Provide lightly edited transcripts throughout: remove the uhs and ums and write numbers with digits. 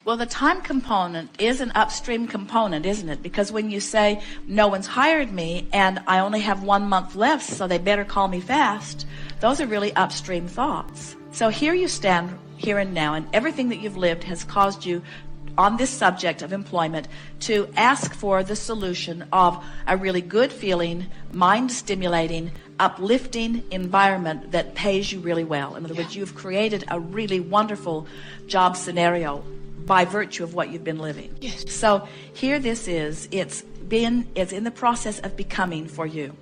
Well, the time component is an upstream component, isn't it? Because when you say, no one's hired me and I only have 1 month left, so they better call me fast, those are really upstream thoughts. So here you stand, here and now, and everything that you've lived has caused you on this subject of employment to ask for the solution of a really good feeling, mind-stimulating, uplifting environment that pays you really well. In other words, you've created a really wonderful job scenario by virtue of what you've been living. Yes. So here this is, it's in the process of becoming for you.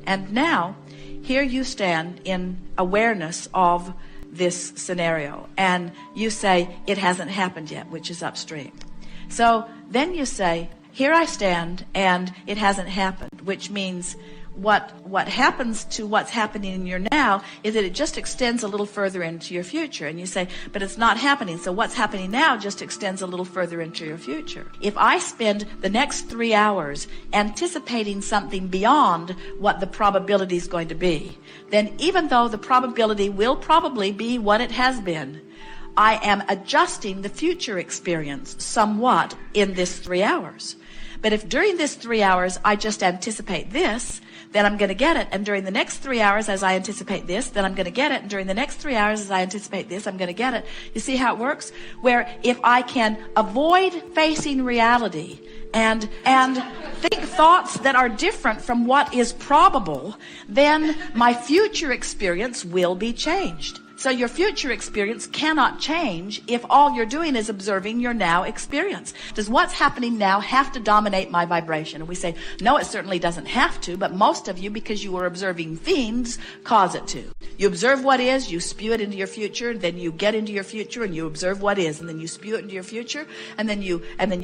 And now, here you stand in awareness of this scenario, and you say, it hasn't happened yet, which is upstream. So then you say, here I stand, and it hasn't happened, which means what happens to what's happening in your now is that it just extends a little further into your future. And you say, but it's not happening, so what's happening now just extends a little further into your future. If I spend the next 3 hours anticipating something beyond what the probability is going to be, then even though the probability will probably be what it has been, I am adjusting the future experience somewhat in this 3 hours. But if during this 3 hours I just anticipate this, then I'm going to get it. And during the next 3 hours as I anticipate this, then I'm going to get it. And during the next 3 hours as I anticipate this, I'm going to get it. You see how it works? Where if I can avoid facing reality and think thoughts that are different from what is probable, then my future experience will be changed. So your future experience cannot change if all you're doing is observing your now experience. Does what's happening now have to dominate my vibration? And we say, no, it certainly doesn't have to, but most of you, because you are observing themes, cause it to. You observe what is, you spew it into your future, then you get into your future and you observe what is, and then you spew it into your future, and then you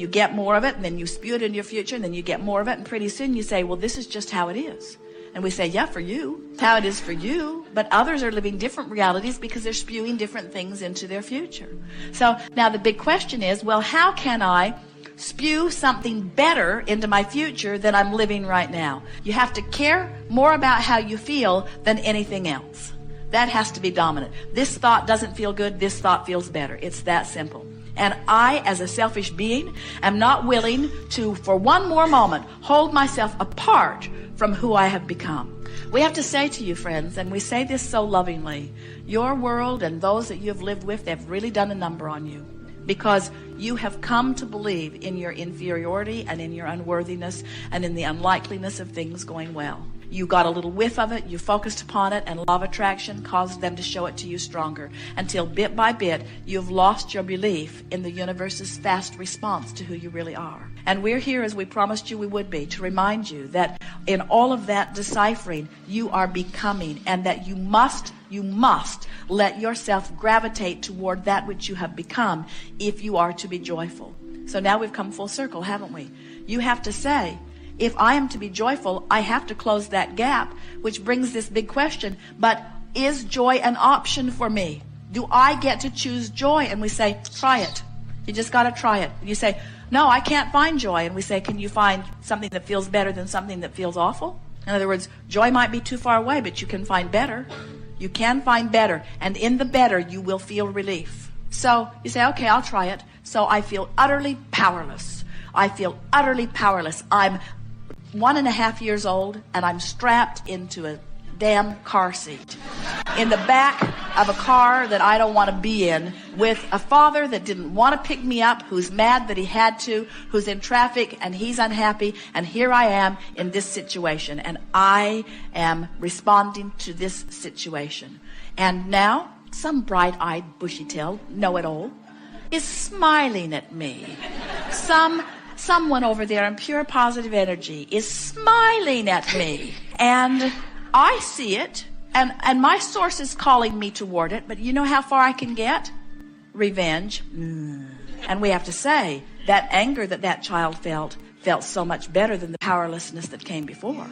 get more of it, and then you spew it into your future, and then you get more of it, and pretty soon you say, well, this is just how it is. And we say, yeah, for you, it's how it is for you. But others are living different realities because they're spewing different things into their future. So now the big question is, well, how can I spew something better into my future than I'm living right now? You have to care more about how you feel than anything else. That has to be dominant. This thought doesn't feel good. This thought feels better. It's that simple. And I, as a selfish being, am not willing to, for one more moment, hold myself apart from who I have become. We have to say to you, friends, and we say this so lovingly, your world and those that you have lived with, they've really done a number on you, because you have come to believe in your inferiority and in your unworthiness and in the unlikeliness of things going well. You got a little whiff of it, you focused upon it, and law of attraction caused them to show it to you stronger, until bit by bit you've lost your belief in the universe's fast response to who you really are. And we're here, as we promised you we would be, to remind you that in all of that deciphering, you are becoming, and that you must let yourself gravitate toward that which you have become if you are to be joyful. So now we've come full circle, haven't we? You have to say, if I am to be joyful, I have to close that gap, which brings this big question, but is joy an option for me? Do I get to choose joy? And we say, try it. You just got to try it. You say, no, I can't find joy. And we say, can you find something that feels better than something that feels awful? In other words, joy might be too far away, but you can find better. You can find better. And in the better, you will feel relief. So you say, okay, I'll try it. So I feel utterly powerless. I feel utterly powerless. I'm 1.5 years old, and I'm strapped into a damn car seat in the back of a car that I don't want to be in, with a father that didn't want to pick me up, who's mad that he had to, who's in traffic and he's unhappy, and here I am in this situation, and I am responding to this situation. And now some bright-eyed, bushy-tailed know-it-all is smiling at me. Someone over there in pure positive energy is smiling at me, and I see it, and my source is calling me toward it, but you know how far I can get? Revenge. And we have to say, that anger that child felt so much better than the powerlessness that came before.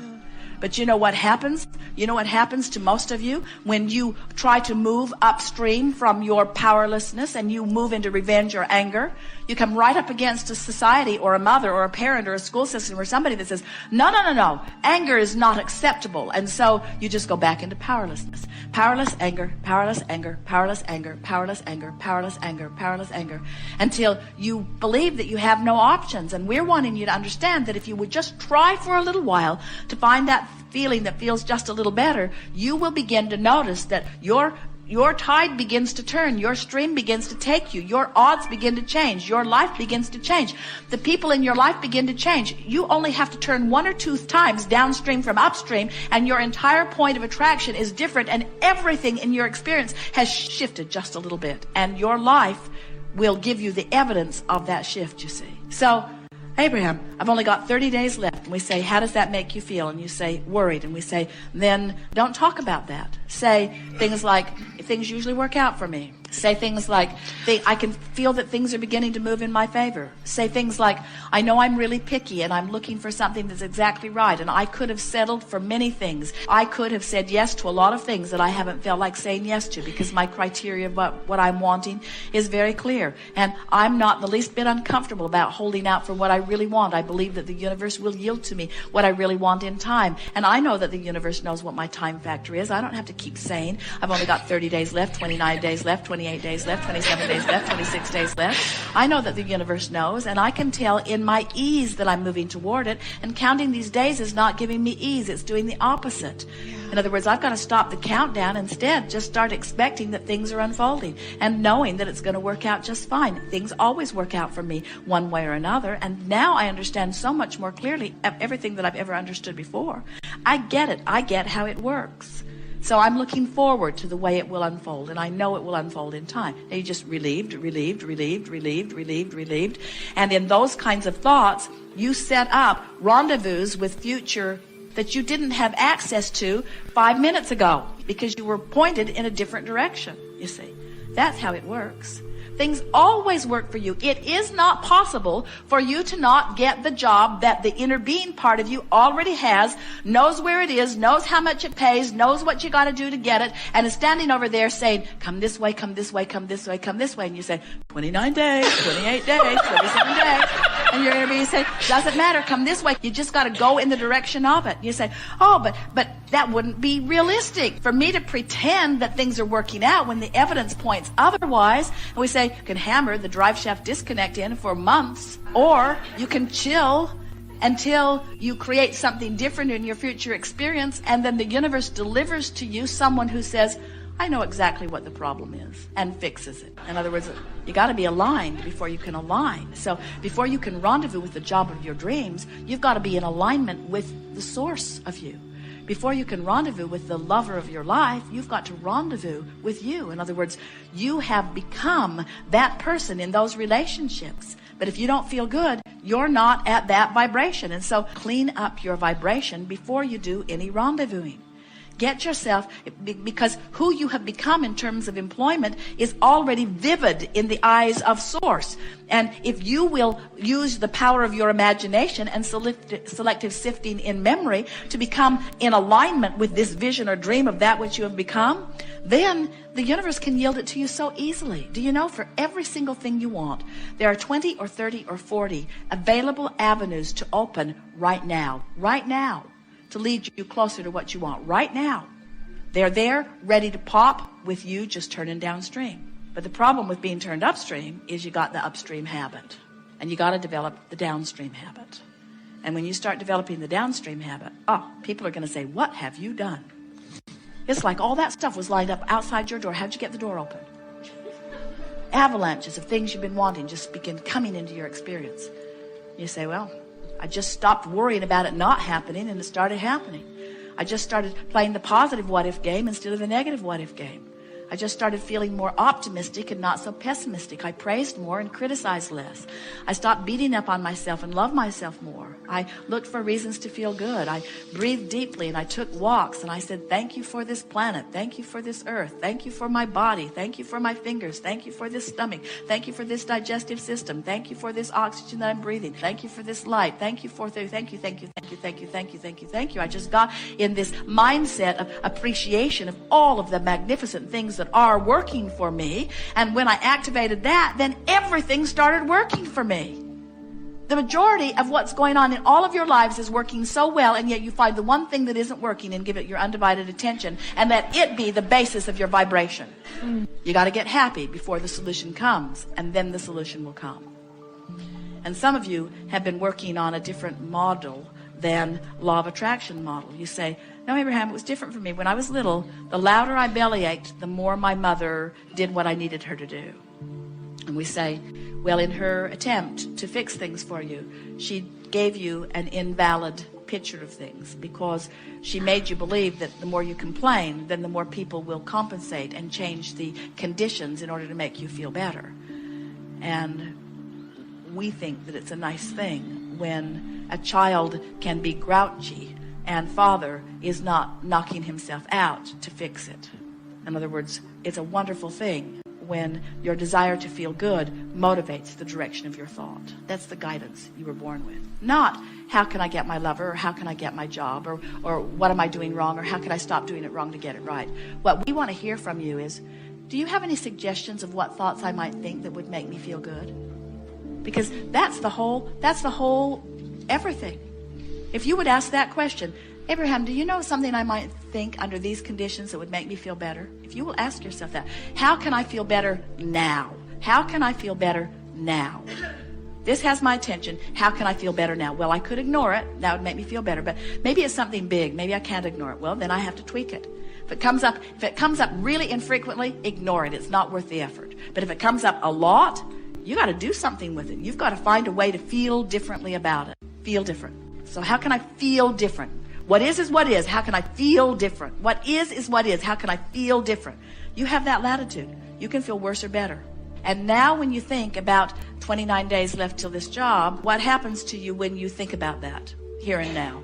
But you know what happens? You know what happens to most of you when you try to move upstream from your powerlessness and you move into revenge or anger? You come right up against a society or a mother or a parent or a school system or somebody that says, no, no, no, no, anger is not acceptable. And so you just go back into powerlessness. Powerless anger, powerless anger, powerless anger, powerless anger, powerless anger, powerless anger, until you believe that you have no options. And we're wanting you to understand that if you would just try for a little while to find that feeling that feels just a little better, you will begin to notice that your tide begins to turn, your stream begins to take you, your odds begin to change, your life begins to change, the people in your life begin to change. You only have to turn 1 or 2 times downstream from upstream, and your entire point of attraction is different, and everything in your experience has shifted just a little bit, and your life will give you the evidence of that shift, you see. So, Abraham, I've only got 30 days left. And we say, how does that make you feel? And you say, worried. And we say, then don't talk about that. Say things like, things usually work out for me. Say things like, I can feel that things are beginning to move in my favor. Say things like, I know I'm really picky and I'm looking for something that's exactly right. And I could have settled for many things. I could have said yes to a lot of things that I haven't felt like saying yes to because my criteria of what I'm wanting is very clear. And I'm not the least bit uncomfortable about holding out for what I really want. I believe that the universe will yield to me what I really want in time. And I know that the universe knows what my time factor is. I don't have to keep saying, I've only got 30 days left, 29 days left, 28 days left, 27 days left, 26 days left. I know that the universe knows, and I can tell in my ease that I'm moving toward it, and counting these days is not giving me ease. It's doing the opposite. In other words, I've got to stop the countdown. Instead, just start expecting that things are unfolding and knowing that it's going to work out just fine. Things always work out for me one way or another, and now I understand so much more clearly everything that I've ever understood before. I get it. I get how it works. So I'm looking forward to the way it will unfold, and I know it will unfold in time. Now you just relieved, and in those kinds of thoughts, you set up rendezvous with future that you didn't have access to 5 minutes ago because you were pointed in a different direction, you see. That's how it works. Things always work for you. It is not possible for you to not get the job that the inner being part of you already has, knows where it is, knows how much it pays, knows what you got to do to get it, and is standing over there saying, come this way, come this way, come this way, come this way. And you say, 29 days, 28 days, 27 days. And your inner being says, doesn't matter, come this way. You just got to go in the direction of it. You say, oh, but that wouldn't be realistic for me to pretend that things are working out when the evidence points otherwise. And we say, you can hammer the drive shaft disconnect in for months, or you can chill until you create something different in your future experience, and then the universe delivers to you someone who says, I know exactly what the problem is, and fixes it. In other words, you got to be aligned before you can align. So before you can rendezvous with the job of your dreams, you've got to be in alignment with the source of you. Before you can rendezvous with the lover of your life, you've got to rendezvous with you. In other words, you have become that person in those relationships. But if you don't feel good, you're not at that vibration. And so clean up your vibration before you do any rendezvousing. Get yourself, because who you have become in terms of employment is already vivid in the eyes of Source. And if you will use the power of your imagination and selective sifting in memory to become in alignment with this vision or dream of that which you have become, then the universe can yield it to you so easily. Do you know, for every single thing you want, there are 20 or 30 or 40 available avenues to open right now, to lead you closer to what you want right now. They're there, ready to pop with you just turning downstream. But the problem with being turned upstream is you got the upstream habit, and you got to develop the downstream habit. And when you start developing the downstream habit, people are going to say, what have you done? It's like all that stuff was lined up outside your door. How'd you get the door open? Avalanches of things you've been wanting just begin coming into your experience. You say, well, I just stopped worrying about it not happening, and it started happening. I just started playing the positive what-if game instead of the negative what-if game. I just started feeling more optimistic and not so pessimistic. I praised more and criticized less. I stopped beating up on myself and loved myself more. I looked for reasons to feel good. I breathed deeply and I took walks and I said, thank you for this planet. Thank you for this earth. Thank you for my body. Thank you for my fingers. Thank you for this stomach. Thank you for this digestive system. Thank you for this oxygen that I'm breathing. Thank you for this light. Thank you for, thank you, thank you, thank you, thank you, thank you, thank you, thank you. I just got in this mindset of appreciation of all of the magnificent things that are working for me. And when I activated that, then everything started working for me. The majority of what's going on in all of your lives is working so well, and yet you find the one thing that isn't working and give it your undivided attention and let it be the basis of your vibration. You got to get happy before the solution comes, and then the solution will come. And some of you have been working on a different model than law of attraction model. You say, no, Abraham, it was different for me. When I was little, the louder I bellyached, the more my mother did what I needed her to do. And we say, well, in her attempt to fix things for you, she gave you an invalid picture of things because she made you believe that the more you complain, then the more people will compensate and change the conditions in order to make you feel better. And we think that it's a nice thing when a child can be grouchy and father is not knocking himself out to fix it. In other words, it's a wonderful thing when your desire to feel good motivates the direction of your thought. That's the guidance you were born with. Not how can I get my lover, or how can I get my job, or what am I doing wrong, or how can I stop doing it wrong to get it right. What we want to hear from you is, do you have any suggestions of what thoughts I might think that would make me feel good? Because that's the whole everything. If you would ask that question, Abraham, do you know something I might think under these conditions that would make me feel better? If you will ask yourself that, how can I feel better now? How can I feel better now? This has my attention. How can I feel better now? Well, I could ignore it. That would make me feel better. But maybe it's something big. Maybe I can't ignore it. Well, then I have to tweak it. If it comes up really infrequently, ignore it. It's not worth the effort. But if it comes up a lot, you got to do something with it. You've got to find a way to feel differently about it. Feel different. So how can I feel different? What is what is. How can I feel different? What is what is. How can I feel different? You have that latitude. You can feel worse or better. And now when you think about 29 days left till this job, what happens to you when you think about that here and now?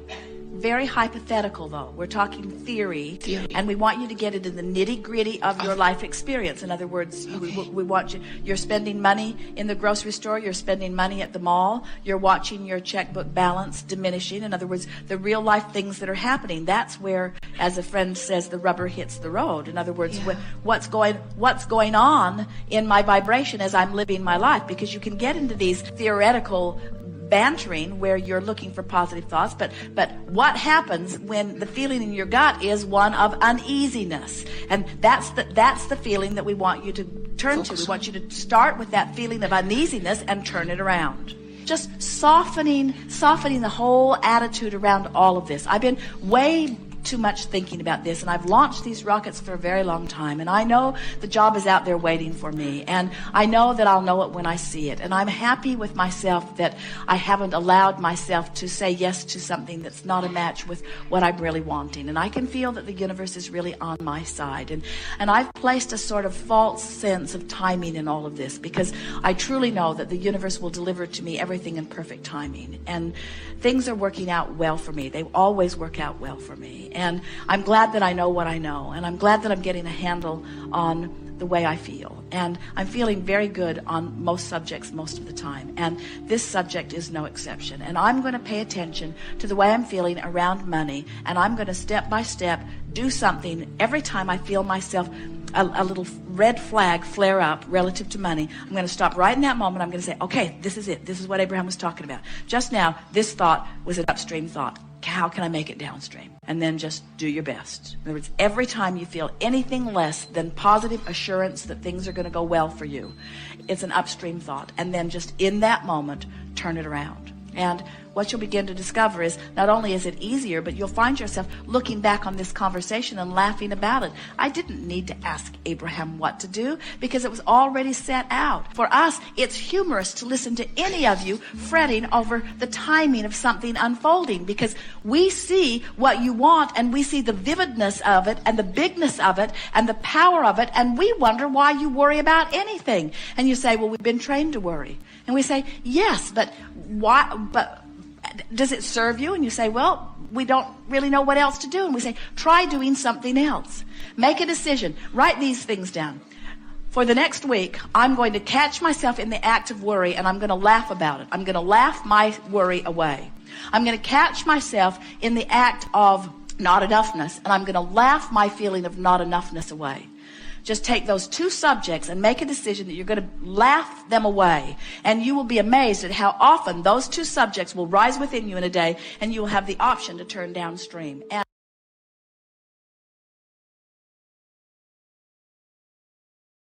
Very hypothetical, though. We're talking theory, and we want you to get it in the nitty-gritty of your life experience. In other words, we want you're spending money in the grocery store, you're spending money at the mall, you're watching your checkbook balance diminishing. In other words, the real-life things that are happening. That's where, as a friend says, the rubber hits the road. In other words, what's going on in my vibration as I'm living my life? Because you can get into these theoretical bantering where you're looking for positive thoughts, but what happens when the feeling in your gut is one of uneasiness? And that's the feeling that we want you to turn to. We want you to start with that feeling of uneasiness and turn it around. Just softening the whole attitude around all of this. I've been way too much thinking about this, and I've launched these rockets for a very long time, and I know the job is out there waiting for me, and I know that I'll know it when I see it, and I'm happy with myself that I haven't allowed myself to say yes to something that's not a match with what I'm really wanting, and I can feel that the universe is really on my side, and I've placed a sort of false sense of timing in all of this, because I truly know that the universe will deliver to me everything in perfect timing, and things are working out well for me. They always work out well for me. And I'm glad that I know what I know. And I'm glad that I'm getting a handle on the way I feel. And I'm feeling very good on most subjects most of the time. And this subject is no exception. And I'm going to pay attention to the way I'm feeling around money. And I'm going to step by step do something every time I feel myself a little red flag flare up relative to money. I'm going to stop right in that moment. I'm going to say, okay, this is it. This is what Abraham was talking about. Just now, this thought was an upstream thought. How can I make it downstream? And then just do your best. In other words, every time you feel anything less than positive assurance that things are going to go well for you, it's an upstream thought. And then just in that moment, turn it around. And what you'll begin to discover is not only is it easier, but you'll find yourself looking back on this conversation and laughing about it. I didn't need to ask Abraham what to do because it was already set out. For us, it's humorous to listen to any of you fretting over the timing of something unfolding, because we see what you want and we see the vividness of it and the bigness of it and the power of it, and we wonder why you worry about anything. And you say, well, we've been trained to worry. And we say, yes, but why? But does it serve you? And you say, well, we don't really know what else to do. And we say, try doing something else. Make a decision. Write these things down. For the next week, I'm going to catch myself in the act of worry, and I'm going to laugh about it. I'm going to laugh my worry away. I'm going to catch myself in the act of not enoughness, and I'm going to laugh my feeling of not enoughness away. Just take those two subjects and make a decision that you're going to laugh them away. And you will be amazed at how often those two subjects will rise within you in a day, and you will have the option to turn downstream. And